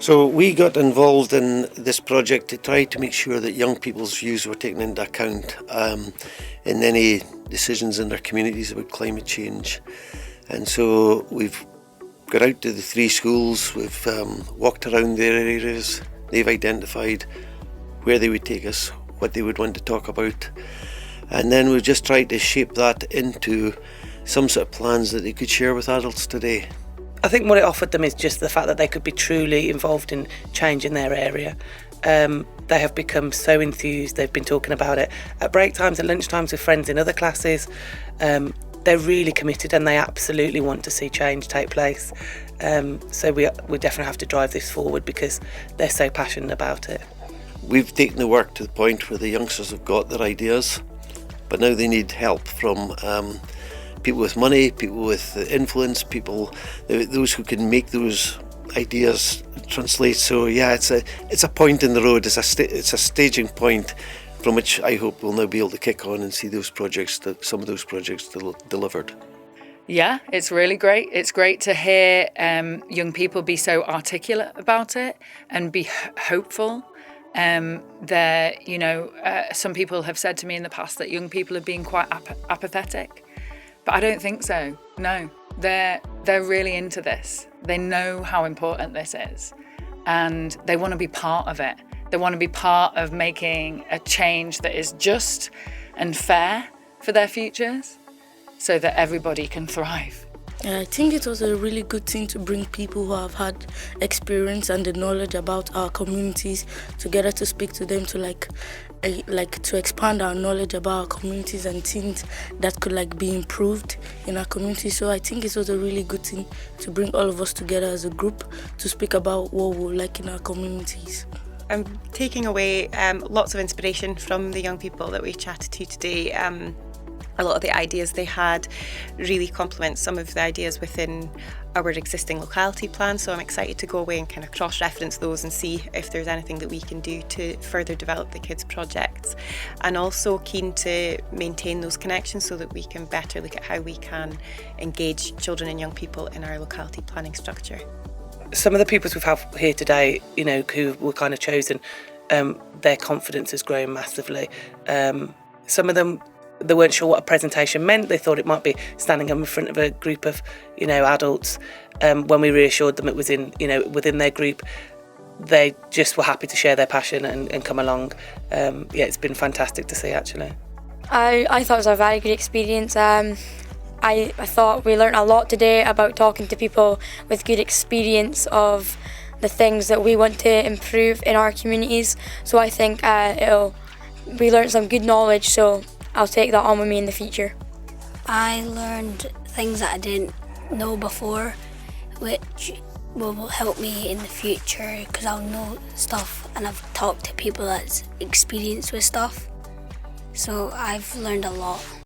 So we got involved in this project to try to make sure that young people's views were taken into account in any decisions in their communities about climate change. And so we've got out to the 3 schools, we've walked around their areas, they've identified where they would take us, what they would want to talk about, and then we've just tried to shape that into some sort of plans that they could share with adults today. I think what it offered them is just the fact that they could be truly involved in change in their area. They have become so enthused, they've been talking about it at break times and lunch times with friends in other classes. They're really committed and they absolutely want to see change take place. So we definitely have to drive this forward because they're so passionate about it. We've taken the work to the point where the youngsters have got their ideas, but now they need help from people with money, people with influence, people, those who can make those ideas translate. So yeah, it's a point in the road, it's a staging point from which I hope we'll now be able to kick on and see those projects, some of those projects delivered. Yeah, it's really great. It's great to hear young people be so articulate about it and be hopeful. Some people have said to me in the past that young people are being quite apathetic, but I don't think so. No, they're really into this. They know how important this is, and they want to be part of it. They want to be part of making a change that is just and fair for their futures, so that everybody can thrive. I think it was a really good thing to bring people who have had experience and the knowledge about our communities together to speak to them, to to expand our knowledge about our communities and things that could be improved in our community. So I think it was a really good thing to bring all of us together as a group to speak about what we like in our communities. I'm taking away lots of inspiration from the young people that we chatted to today. A lot of the ideas they had really complement some of the ideas within our existing locality plan, so I'm excited to go away and kind of cross-reference those and see if there's anything that we can do to further develop the kids' projects, and also keen to maintain those connections so that we can better look at how we can engage children and young people in our locality planning structure. Some of the pupils we've had here today, who were kind of chosen, their confidence has grown massively. Some of them, they weren't sure what a presentation meant. They thought it might be standing up in front of a group of, adults. When we reassured them it was within their group, they just were happy to share their passion and come along. It's been fantastic to see, actually. I thought it was a very good experience. I thought we learnt a lot today about talking to people with good experience of the things that we want to improve in our communities. So I think we learnt some good knowledge, so I'll take that on with me in the future. I learned things that I didn't know before, which will help me in the future because I'll know stuff and I've talked to people that's experienced with stuff. So I've learned a lot.